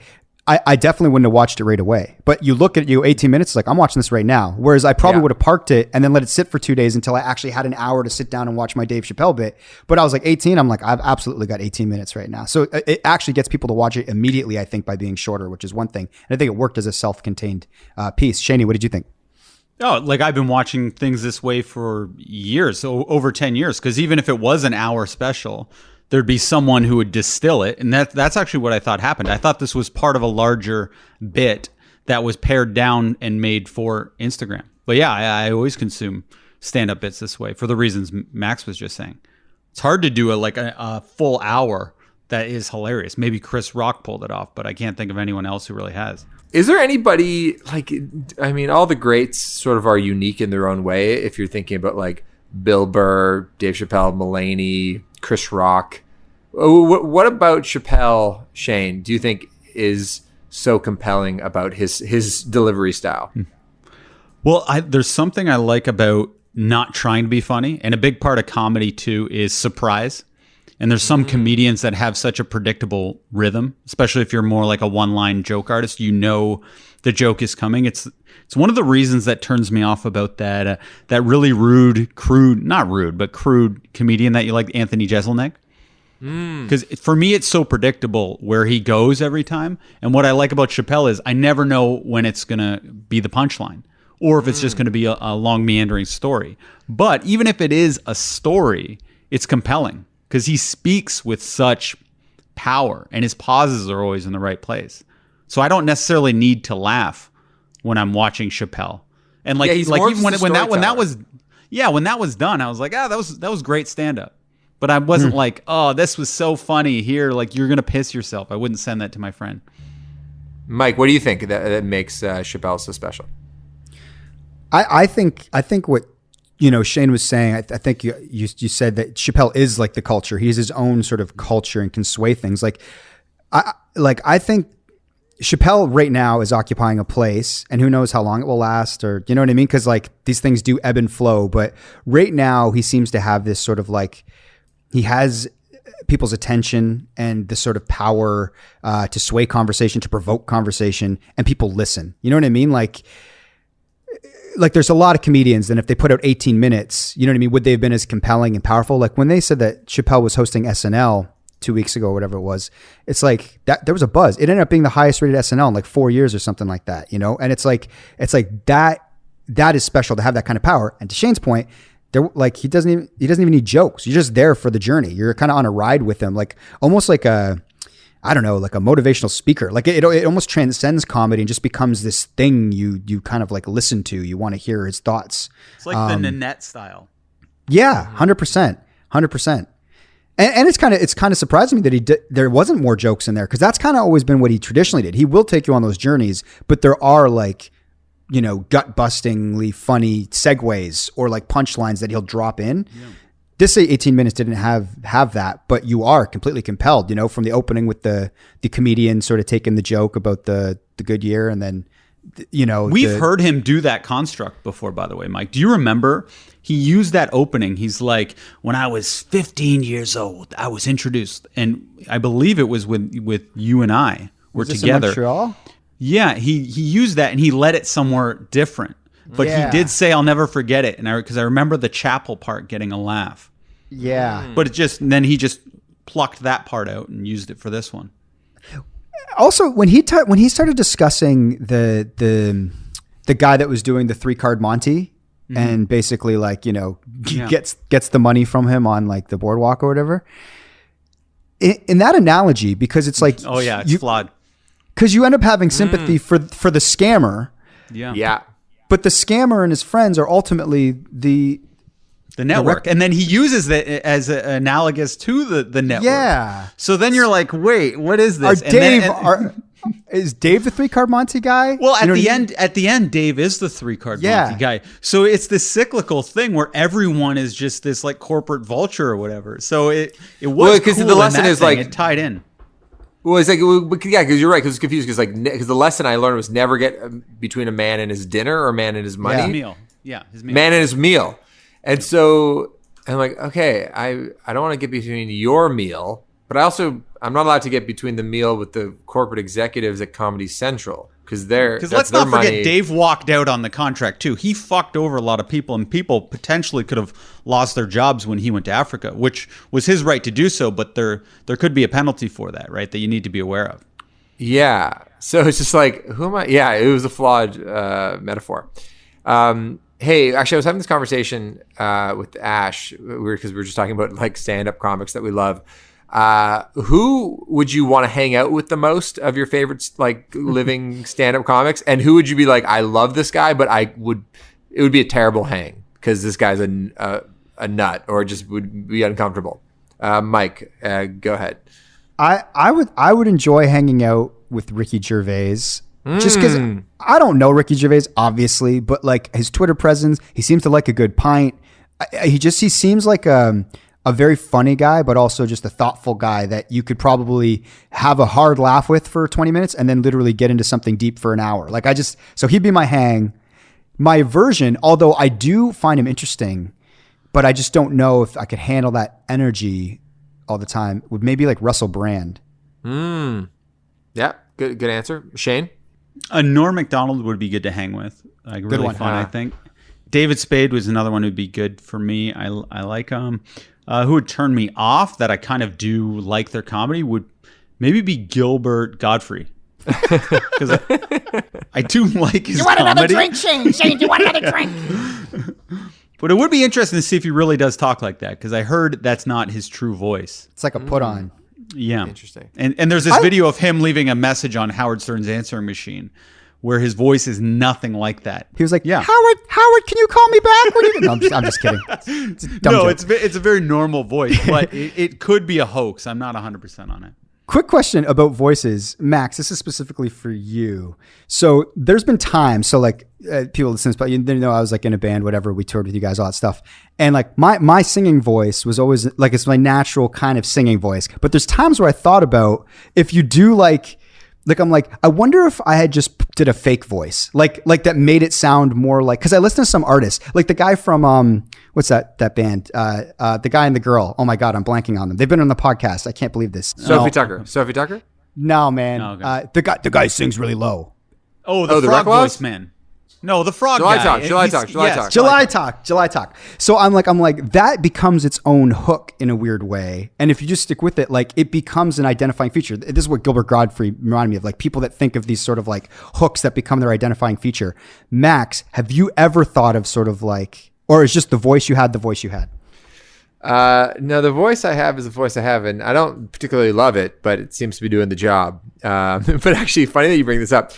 I definitely wouldn't have watched it right away. But you look at 18 minutes, like I'm watching this right now. Whereas I probably would have parked it and then let it sit for 2 days until I actually had an hour to sit down and watch my Dave Chapelle bit. But I was like 18. I'm like, I've absolutely got 18 minutes right now. So it actually gets people to watch it immediately, I think, by being shorter, which is one thing. And I think it worked as a self-contained piece. Shaney, what did you think? Oh, like I've been watching things this way for years, so over 10 years. Because even if it was an hour special, there'd be someone who would distill it. And that's actually what I thought happened. I thought this was part of a larger bit that was pared down and made for Instagram. But yeah, I always consume stand-up bits this way for the reasons Max was just saying. It's hard to do a full hour that is hilarious. Maybe Chris Rock pulled it off, but I can't think of anyone else who really has. Is there anybody, like, I mean, all the greats sort of are unique in their own way. If you're thinking about like Bill Burr, Dave Chappelle, Mulaney, Chris Rock. What about Chapelle, Shane, do you think is so compelling about his delivery style? Well, there's something I like about not trying to be funny. And a big part of comedy, too, is surprise. And there's some comedians that have such a predictable rhythm, especially if you're more like a one-line joke artist. You know the joke is coming. It's one of the reasons that turns me off about that really crude comedian that you like, Anthony Jeselnik. Because for me, it's so predictable where he goes every time. And what I like about Chapelle is I never know when it's going to be the punchline or if it's just going to be a long meandering story. But even if it is a story, it's compelling. Because he speaks with such power and his pauses are always in the right place. So I don't necessarily need to laugh when I'm watching Chapelle. And even when that was done, I was like, that was great stand up. But I wasn't like, oh, this was so funny here, like you're going to piss yourself. I wouldn't send that to my friend. Mike, what do you think that makes Chapelle so special? I think what Shane was saying, I think you said that Chapelle is like the culture. He has his own sort of culture and can sway things. I think Chapelle right now is occupying a place, and who knows how long it will last, or you know what I mean? Because like these things do ebb and flow. But right now, he seems to have this sort of like he has people's attention and this sort of power to sway conversation, to provoke conversation, and people listen. You know what I mean? Like there's a lot of comedians, and if they put out 18 minutes, you know what I mean? Would they have been as compelling and powerful? Like when they said that Chapelle was hosting SNL, 2 weeks ago, or whatever it was. It's like that there was a buzz. It ended up being the highest rated SNL in like 4 years or something like that, you know? And it's like that is special to have that kind of power. And to Shane's point, there, like he doesn't even need jokes. You're just there for the journey. You're kind of on a ride with him, like almost like I don't know, like a motivational speaker. Like it almost transcends comedy and just becomes this thing you kind of like listen to. You want to hear his thoughts. It's like the Nanette style. Yeah, 100%. And it's kind of surprising me that there wasn't more jokes in there, because that's kind of always been what he traditionally did. He will take you on those journeys, but there are like, you know, gut-bustingly funny segues or like punchlines that he'll drop in. Yeah. This 18 minutes didn't have that, but you are completely compelled, you know, from the opening with the comedian sort of taking the joke about the good year, and then, you know, we've heard him do that construct before, by the way, Mike. Do you remember he used that opening? He's like, when I was 15 years old, I was introduced, and I believe it was with you and I were together. In Montreal? Yeah, he used that and he led it somewhere different. But he did say, "I'll never forget it," and because I remember the Chapelle part getting a laugh. Yeah, but then he just plucked that part out and used it for this one. Also, when he started discussing the guy that was doing the 3-card Monty, and basically like, you know, gets the money from him on like the boardwalk or whatever. In that analogy, because it's like, it's flawed. Because you end up having sympathy for the scammer. Yeah. But the scammer and his friends are ultimately the network. And then he uses that as analogous to the network. Yeah. So then you're like, wait, what is this? Is Dave the 3-card Monty guy? Well, at the end, Dave is the 3-card Monty guy. So it's this cyclical thing where everyone is just this like corporate vulture or whatever. So it was because the lesson is like it tied in. Well, it's like, because you're right, because it's confused, because the lesson I learned was never get between a man and his dinner or a man and his money. His meal. Yeah, his meal. Man and his meal. And so I'm like, okay, I don't want to get between your meal, but I'm not allowed to get between the meal with the corporate executives at Comedy Central, because let's not forget, Dave walked out on the contract too. He fucked over a lot of people, and people potentially could have lost their jobs when he went to Africa, which was his right to do so, but there could be a penalty for that, right? That you need to be aware of. Yeah. So it's just like, who am I? Yeah, it was a flawed metaphor. Hey, actually, I was having this conversation with Ash, because we were just talking about like stand-up comics that we love. Who would you want to hang out with the most of your favorites, like living stand-up comics? And who would you be like, I love this guy, but it would be a terrible hang because this guy's a nut, or just would be uncomfortable. Mike, go ahead. I would enjoy hanging out with Ricky Gervais, just because I don't know Ricky Gervais, obviously, but like his Twitter presence, he seems to like a good pint. He seems like a very funny guy, but also just a thoughtful guy that you could probably have a hard laugh with for 20 minutes and then literally get into something deep for an hour. Like so he'd be my hang. My version, although I do find him interesting, but I just don't know if I could handle that energy all the time, would maybe like Russell Brand. Yeah, good answer. Shane? Norm Macdonald would be good to hang with. Like really good one. Fun, I think. David Spade was another one who'd be good for me. I like him. Who would turn me off that I kind of do like their comedy would maybe be Gilbert Godfrey. Because I do like his comedy. You want another drink, Shane? Shane, do you want another drink? But it would be interesting to see if he really does talk like that, because I heard that's not his true voice. It's like a put on. Yeah. Interesting. And there's this video of him leaving a message on Howard Stern's answering machine where his voice is nothing like that. He was like, Howard, can you call me back? No, I'm just kidding. It's a very normal voice, but it could be a hoax. I'm not 100% on it. Quick question about voices. Max, this is specifically for you. So there's been times, so like people listen to this, but you know I was like in a band, whatever, we toured with you guys, all that stuff. And like my singing voice was always like, it's my natural kind of singing voice. But there's times where I thought about if you do like I'm like, I wonder if I had just did a fake voice, like that made it sound more like, because I listen to some artists, like the guy from what's that band? The guy and the girl. Oh my God, I'm blanking on them. They've been on the podcast. I can't believe this. Sophie Tucker. No, man. Okay. The guy sings really low. Oh, the frog voice man. No, the frog July guy. talk. July talk. So I'm like, that becomes its own hook in a weird way. And if you just stick with it, like it becomes an identifying feature. This is what Gilbert Gottfried reminded me of, like people that think of these sort of like hooks that become their identifying feature. Max, have you ever thought of sort of like, or is just the voice you had the voice you had? No, the voice I have is the voice I have, and I don't particularly love it, but it seems to be doing the job. But actually, funny that you bring this up.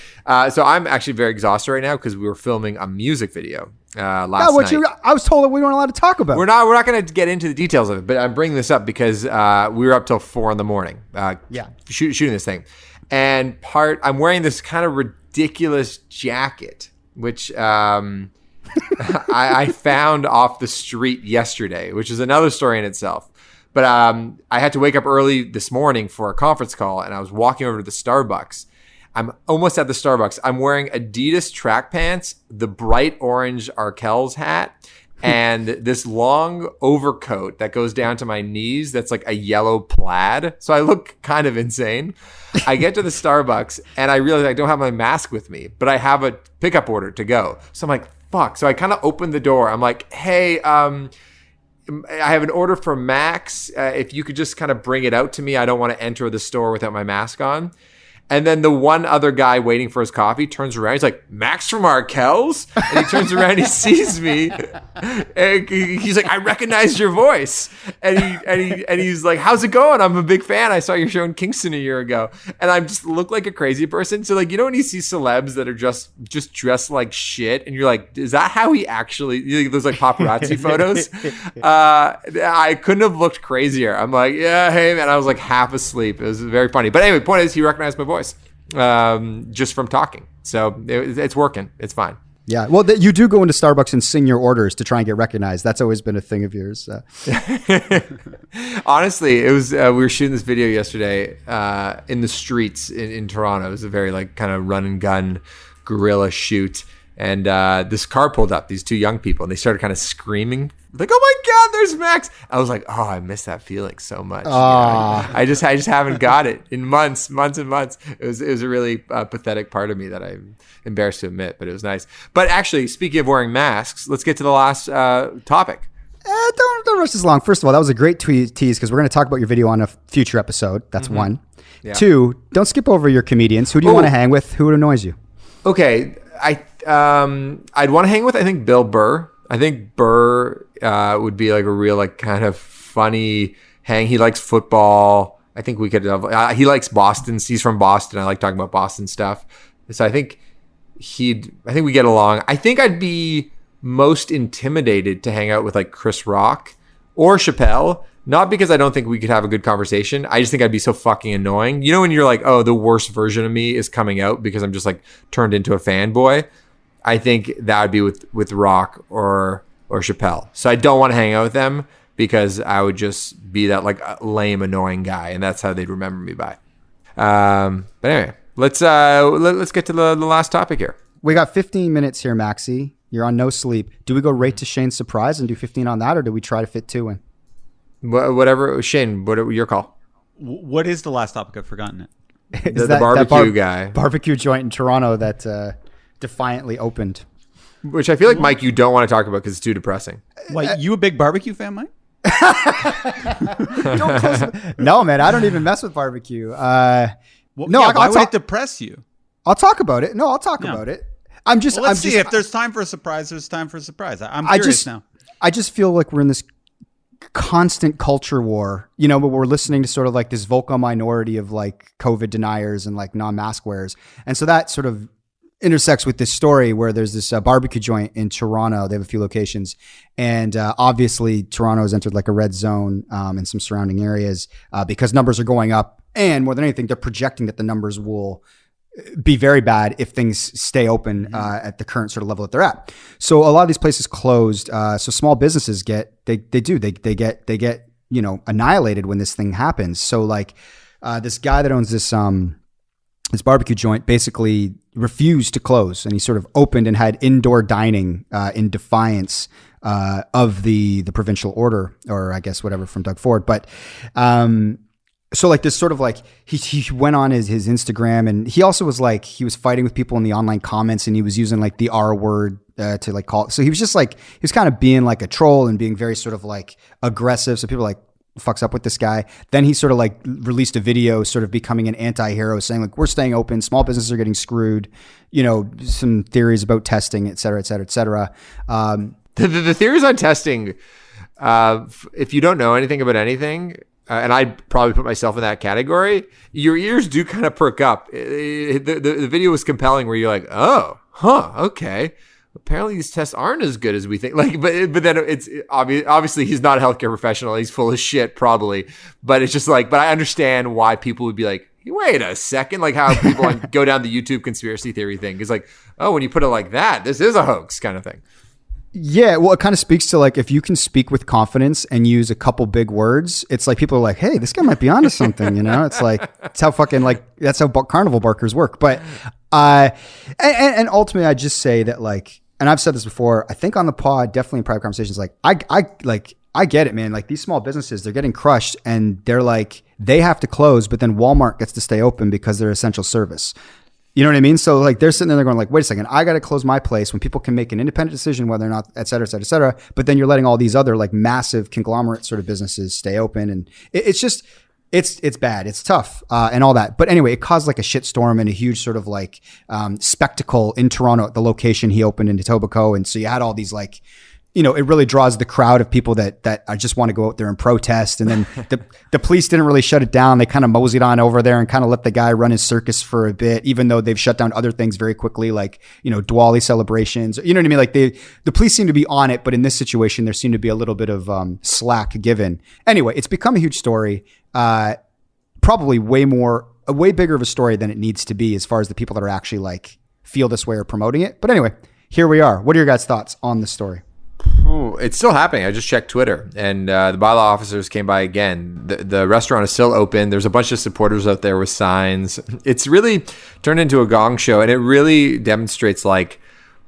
So I'm actually very exhausted right now because we were filming a music video last night. I was told that we weren't allowed to talk about. We're not going to get into the details of it, but I'm bringing this up because we were up till 4 a.m. Shooting this thing, and I'm wearing this kind of ridiculous jacket, which I found off the street yesterday, which is another story in itself. But I had to wake up early this morning for a conference call, and I was walking over to the Starbucks. I'm almost at the Starbucks. I'm wearing Adidas track pants, the bright orange Arkells hat, and this long overcoat that goes down to my knees that's like a yellow plaid. So I look kind of insane. I get to the Starbucks, and I realize I don't have my mask with me, but I have a pickup order to go. So I'm like, fuck. So I kind of opened the door. I'm like, hey, I have an order for Max. If you could just kind of bring it out to me. I don't want to enter the store without my mask on. And then the one other guy waiting for his coffee turns around. He's like, Max from Arkells? And he turns around, he sees me. And he's like, I recognize your voice. And he's like, how's it going? I'm a big fan. I saw your show in Kingston a year ago. And I just look like a crazy person. So like, you know, when you see celebs that are just dressed like shit, and you're like, is that how he actually, those like paparazzi photos? I couldn't have looked crazier. I'm like, yeah, hey man. I was like half asleep. It was very funny. But anyway, point is, he recognized my voice. Just from talking. So it's working. It's fine. Yeah. Well, you do go into Starbucks and sing your orders to try and get recognized. That's always been a thing of yours. Honestly, it was, we were shooting this video yesterday in the streets in Toronto. It was a very like kind of run and gun guerrilla shoot. And this car pulled up, these two young people, and they started kind of screaming, like, oh my God, there's Max. I was like, oh, I miss that feeling so much. You know? I just haven't got it in months and months. It was a really pathetic part of me that I'm embarrassed to admit, but it was nice. But actually, speaking of wearing masks, let's get to the last topic. Don't rush this long. First of all, that was a great tease because we're going to talk about your video on a future episode. That's one. Yeah. 2, don't skip over your comedians. Who do you want to hang with? Who annoys you? Okay. I'd want to hang with, I think, Bill Burr. I think Burr would be like a real, like, kind of funny hang. He likes football. I think we could have, he likes Boston. He's from Boston. I like talking about Boston stuff. So I think we get along. I think I'd be most intimidated to hang out with like Chris Rock or Chapelle. Not because I don't think we could have a good conversation. I just think I'd be so fucking annoying. You know, when you're like, oh, the worst version of me is coming out because I'm just like turned into a fanboy. I think that would be with Rock or Chapelle. So I don't want to hang out with them because I would just be that like lame, annoying guy, and that's how they'd remember me by. But anyway, let's get to the last topic here. We got 15 minutes here, Maxie. You're on no sleep. Do we go right to Shane's surprise and do 15 on that, or do we try to fit 2 in? Whatever, Shane. Whatever your call. What is the last topic? I've forgotten it. The barbecue guy. Barbecue joint in Toronto that defiantly opened. Which I feel like, Mike, you don't want to talk about because it's too depressing. Why, you a big barbecue fan, Mike? No, man, I don't even mess with barbecue. Why would it depress you? I'll talk about it. No, I'll talk about it. Let's see. If there's time for a surprise, there's time for a surprise. I'm curious now. I just feel like we're in this constant culture war, you know, but we're listening to sort of like this vocal minority of like COVID deniers and like non-mask wearers. And so that sort of intersects with this story where there's this barbecue joint in Toronto. They have a few locations, and obviously Toronto has entered like a red zone in some surrounding areas because numbers are going up, and more than anything, they're projecting that the numbers will be very bad if things stay open at the current sort of level that they're at. So a lot of these places closed. So small businesses get you know, annihilated when this thing happens. So like this guy that owns this barbecue joint basically refused to close, and he sort of opened and had indoor dining in defiance of the provincial order, or I guess whatever, from Doug Ford. But So like this sort of like he went on his Instagram, and he also was like, he was fighting with people in the online comments, and he was using like the R word to like call it. So he was just like, he was kind of being like a troll and being very sort of like aggressive. So people were like, fucks up with this guy. Then he sort of like released a video sort of becoming an anti-hero, saying like, we're staying open, small businesses are getting screwed, you know, some theories about testing, et cetera, et cetera, et cetera. The theories on testing, if you don't know anything about anything, and I'd probably put myself in that category, your ears do kind of perk up. The video was compelling where you're like, oh, huh, okay. Apparently these tests aren't as good as we think. Like, but then it's obviously he's not a healthcare professional. He's full of shit probably, but it's just like, but I understand why people would be like, wait a second. Like how people go down the YouTube conspiracy theory thing. It's like, oh, when you put it like that, this is a hoax kind of thing. Yeah, well, it kind of speaks to like, if you can speak with confidence and use a couple big words, it's like people are like, hey, this guy might be onto something, you know? It's like, it's how fucking like, that's how carnival barkers work. But, and ultimately I just say that like, and I've said this before, I think on the pod, definitely in private conversations, like I get it, man. Like these small businesses, they're getting crushed and they're like, they have to close, but then Walmart gets to stay open because they're essential service. You know what I mean? So like they're sitting there going like, wait a second, I got to close my place when people can make an independent decision whether or not, et cetera, et cetera, et cetera. But then you're letting all these other like massive conglomerate sort of businesses stay open. And it's just, it's bad. It's tough and all that. But anyway, it caused like a shitstorm and a huge sort of like spectacle in Toronto at the location he opened in Etobicoke. And so you had all these like, you know, it really draws the crowd of people that I just want to go out there and protest. And then the police didn't really shut it down. They kind of moseyed on over there and kind of let the guy run his circus for a bit, even though they've shut down other things very quickly, like, you know, Diwali celebrations. You know what I mean? Like the police seem to be on it, but in this situation, there seemed to be a little bit of slack given. Anyway, it's become a huge story. Probably way bigger of a story than it needs to be as far as the people that are actually like feel this way or promoting it. But anyway, here we are. What are your guys' thoughts on the story? Ooh, it's still happening. I just checked Twitter, and the bylaw officers came by again. The restaurant is still open. There's a bunch of supporters out there with signs. It's really turned into a gong show, and it really demonstrates like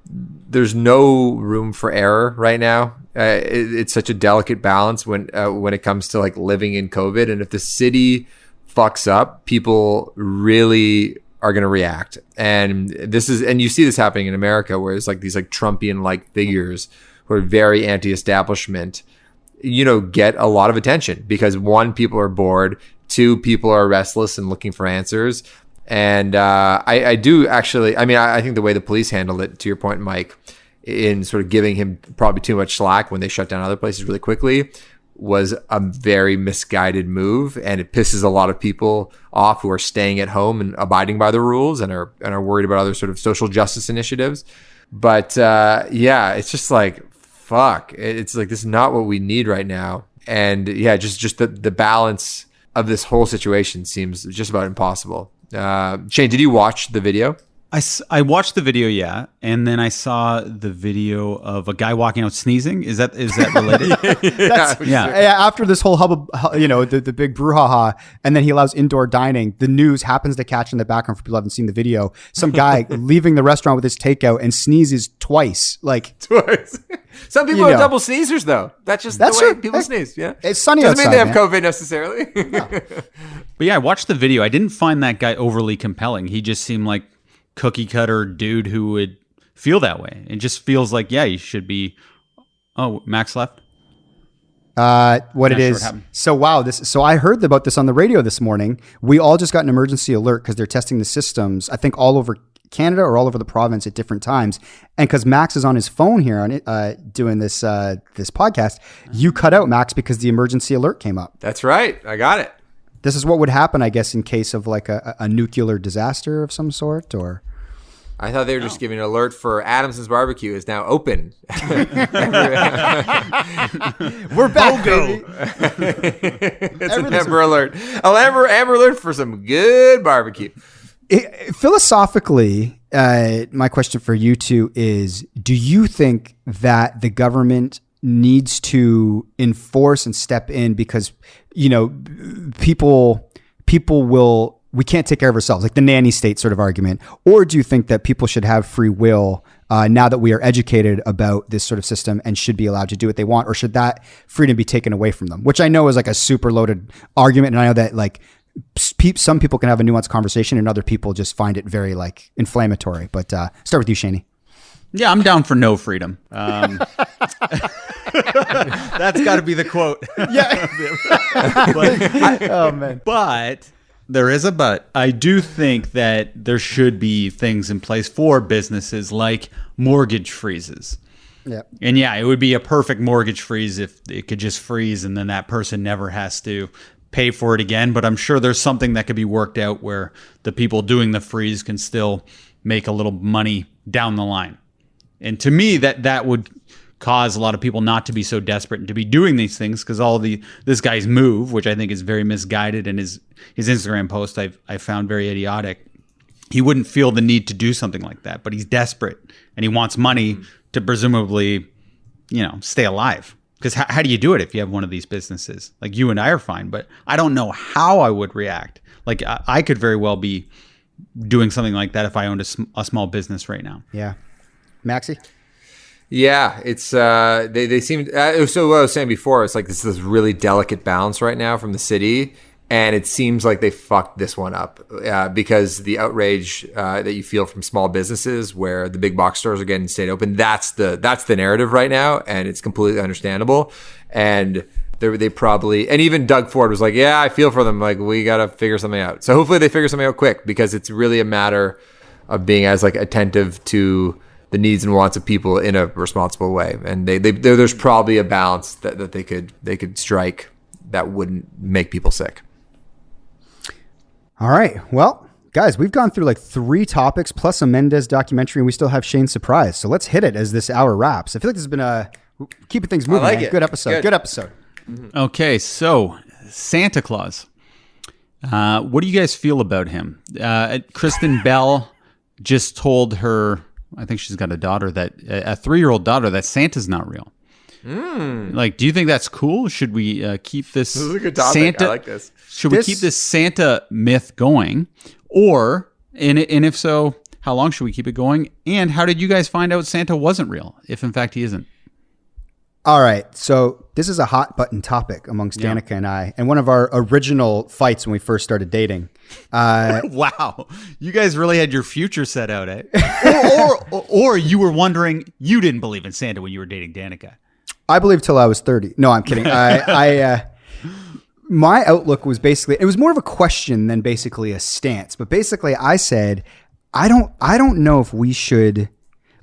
there's no room for error right now. It's such a delicate balance when it comes to like living in COVID, and if the city fucks up, people really are going to react. And you see this happening in America, where it's like these like Trumpian like figures who are very anti-establishment, you know, get a lot of attention because one, people are bored, two, people are restless and looking for answers. And I do actually, I mean, I think the way the police handled it, to your point, Mike, in sort of giving him probably too much slack when they shut down other places really quickly, was a very misguided move. And it pisses a lot of people off who are staying at home and abiding by the rules and are worried about other sort of social justice initiatives. But yeah, it's just like, fuck, it's like, this is not what we need right now. And yeah, just the balance of this whole situation seems just about impossible. Shane, did you watch the video? I watched the video, yeah, and then I saw the video of a guy walking out sneezing. Is that related? Yeah. After this whole hubbub, you know, the big brouhaha, and then he allows indoor dining. The news happens to catch in the background for people who haven't seen the video. Some guy leaving the restaurant with his takeout and sneezes twice. Some people have double sneezers though. That's the way people sneeze. Yeah, it's sunny outside. Doesn't mean they have COVID necessarily. No. But yeah, I watched the video. I didn't find that guy overly compelling. He just seemed like cookie cutter dude who would feel that way. It just feels like, yeah, you should be. Oh, Max left. What it is. So wow, so I heard about this on the radio this morning. We all just got an emergency alert because they're testing the systems, I think all over Canada or all over the province at different times. And because Max is on his phone here on it, doing this podcast, you cut out, Max, because the emergency alert came up. That's right. I got it. This is what would happen, I guess, in case of like a nuclear disaster of some sort, or. I thought they were just giving an alert for Adamson's Barbecue is now open. We're back, baby. It's an Amber Alert. Amber Alert for some good barbecue. Philosophically, my question for you two is, do you think that the government needs to enforce and step in because, you know, people will, we can't take care of ourselves, like the nanny state sort of argument? Or do you think that people should have free will now that we are educated about this sort of system and should be allowed to do what they want, or should that freedom be taken away from them? Which I know is like a super loaded argument, and I know that like some people can have a nuanced conversation, and other people just find it very like inflammatory. But start with you, Shaney. Yeah, I'm down for no freedom. That's got to be the quote. Yeah. Oh man. But there is a but. I do think that there should be things in place for businesses like mortgage freezes. Yeah. And yeah, it would be a perfect mortgage freeze if it could just freeze and then that person never has to pay for it again. But I'm sure there's something that could be worked out where the people doing the freeze can still make a little money down the line. And to me, that would cause a lot of people not to be so desperate and to be doing these things, because this guy's move, which I think is very misguided, and his Instagram post I found very idiotic. He wouldn't feel the need to do something like that, but he's desperate and he wants money to presumably, stay alive. Because how do you do it if you have one of these businesses? Like you and I are fine, but I don't know how I would react. Like I could very well be doing something like that if I owned a small business right now. Yeah. Maxie? Yeah, it's they seem so what I was saying before, it's like this really delicate balance right now from the city, and it seems like they fucked this one up because the outrage that you feel from small businesses where the big box stores are getting stayed open, that's the narrative right now, and it's completely understandable. And they probably, and even Doug Ford was like, yeah, I feel for them, like we gotta figure something out. So hopefully they figure something out quick, because it's really a matter of being as like attentive to the needs and wants of people in a responsible way. And there's probably a balance that they could strike that wouldn't make people sick. All right. Well, guys, we've gone through like 3 topics plus a Mendes documentary, and we still have Shane's surprise. So let's hit it as this hour wraps. I feel like this has been keeping things moving. I like man. it. Good episode. Good episode. Okay, so Santa Claus. What do you guys feel about him? Kristen Bell just told her, I think she's got a 3-year-old daughter, that Santa's not real. Like, do you think that's cool? Should we keep this? This is a good topic. Santa? I like this. Should we keep this Santa myth going, and if so, how long should we keep it going? And how did you guys find out Santa wasn't real, if in fact he isn't? All right. So this is a hot button topic amongst Danica and I, and one of our original fights when we first started dating. Wow. You guys really had your future set out, eh? or you were wondering, you didn't believe in Santa when you were dating Danica. I believed till I was 30. No, I'm kidding. My outlook was basically, it was more of a question than basically a stance. But basically I said, I don't know if we should,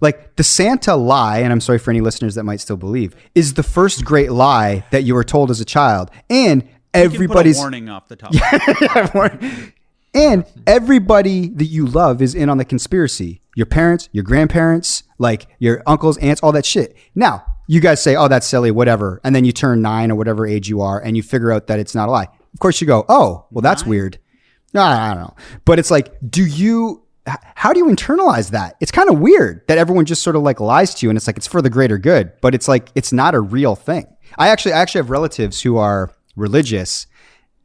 like, the Santa lie, and I'm sorry for any listeners that might still believe, is the first great lie that you were told as a child. And everybody's put a warning off the top. And everybody that you love is in on the conspiracy. Your parents, your grandparents, like your uncles, aunts, all that shit. Now, you guys say, oh, that's silly, whatever. And then you turn 9 or whatever age you are, and you figure out that it's not a lie. Of course you go, oh, well, that's weird. No, I don't know. But it's like, how do you internalize that? It's kind of weird that everyone just sort of like lies to you, and it's like, it's for the greater good, but it's like, it's not a real thing. I actually have relatives who are religious,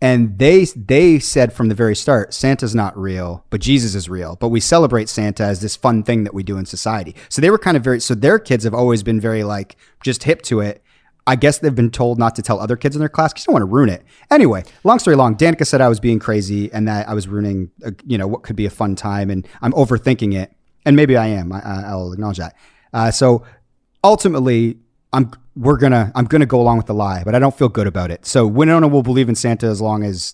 and they said from the very start, Santa's not real, but Jesus is real. But we celebrate Santa as this fun thing that we do in society. So they were kind of so their kids have always been very like just hip to it. I guess they've been told not to tell other kids in their class because you don't want to ruin it. Anyway, long story long, Danica said I was being crazy and that I was ruining, what could be a fun time, and I'm overthinking it. And maybe I am. I'll acknowledge that. So ultimately, I'm gonna go along with the lie, but I don't feel good about it. So Winona will believe in Santa as long as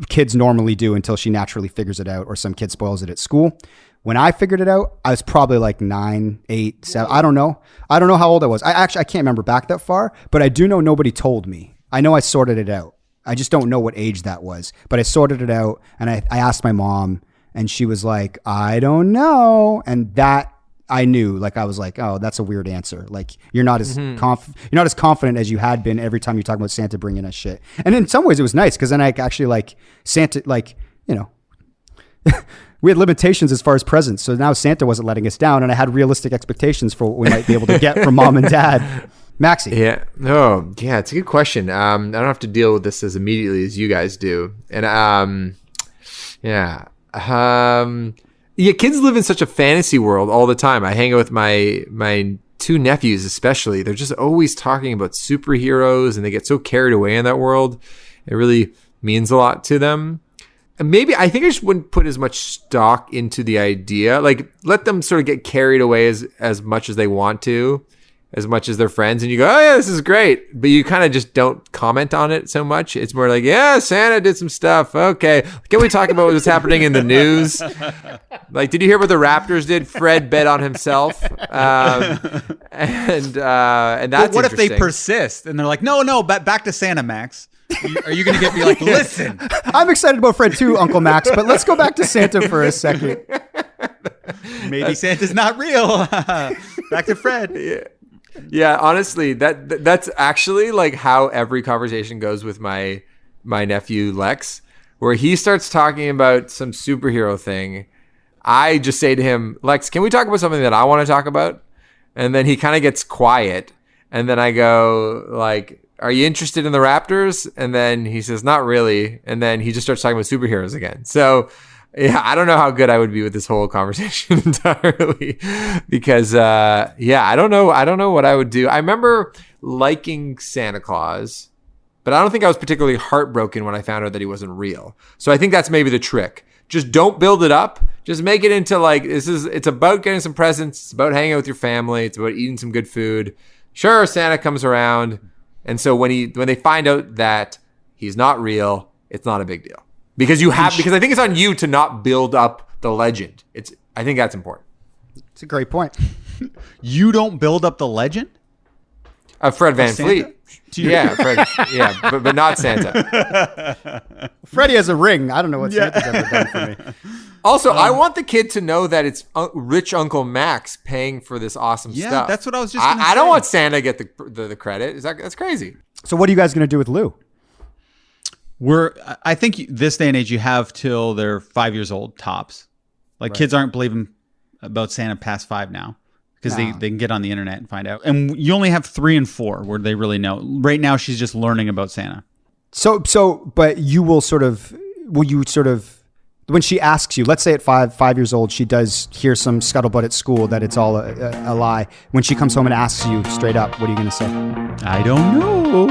kids normally do, until she naturally figures it out or some kid spoils it at school. When I figured it out, I was probably like 9, 8, 7. I don't know how old I was. I can't remember back that far, but I do know nobody told me. I know I sorted it out. I just don't know what age that was, but I sorted it out, and I asked my mom, and she was like, I don't know. And that I knew, like, I was like, oh, that's a weird answer. Like, you're not as confident as you had been every time you talk about Santa bringing us shit. And in some ways it was nice, because then I actually like Santa, like, we had limitations as far as presents. So now Santa wasn't letting us down, and I had realistic expectations for what we might be able to get from mom and dad. Maxie. Yeah. Oh, yeah. It's a good question. I don't have to deal with this as immediately as you guys do. And, yeah. Yeah, kids live in such a fantasy world all the time. I hang out with my two nephews especially. They're just always talking about superheroes and they get so carried away in that world. It really means a lot to them. And maybe I think I just wouldn't put as much stock into the idea. Like, let them sort of get carried away as much as they want to, as much as their friends. And you go, oh yeah, this is great. But you kind of just don't comment on it so much. It's more like, yeah, Santa did some stuff. Okay. Can we talk about what's happening in the news? Like, did you hear what the Raptors did? Fred bet on himself. And that's but what if they persist and they're like, no, back to Santa, Max. Are you going to be like, listen? I'm excited about Fred too, Uncle Max, but let's go back to Santa for a second. Maybe Santa's not real. Back to Fred. Yeah, honestly, that's actually like how every conversation goes with my nephew Lex, where he starts talking about some superhero thing. I just say to him, Lex, can we talk about something that I want to talk about? And then he kind of gets quiet. And then I go like, are you interested in the Raptors? And then he says, not really. And then he just starts talking about superheroes again. So yeah, I don't know how good I would be with this whole conversation entirely because, I don't know. I don't know what I would do. I remember liking Santa Claus, but I don't think I was particularly heartbroken when I found out that he wasn't real. So I think that's maybe the trick. Just don't build it up. Just make it into like, it's about getting some presents. It's about hanging out with your family. It's about eating some good food. Sure, Santa comes around. And so when they find out that he's not real, it's not a big deal. Because I think it's on you to not build up the legend. I think that's important. It's a great point. You don't build up the legend? Fred Van Fleet. Yeah, Fred. Yeah, but not Santa. Freddie has a ring. I don't know what Santa's ever done for me. Also, I want the kid to know that it's rich Uncle Max paying for this awesome stuff. Yeah, that's what I was just going to say. I don't want Santa to get the credit. That's crazy. So what are you guys going to do with Lou? I think this day and age, you have till they're 5 years old, tops. Like kids aren't believing about Santa past 5 now. Because they can get on the internet and find out. And you only have 3 and 4 where they really know. Right now, she's just learning about Santa. But you will when she asks you, let's say at 5 years old, she does hear some scuttlebutt at school that it's all a lie. When she comes home and asks you straight up, what are you going to say? I don't know.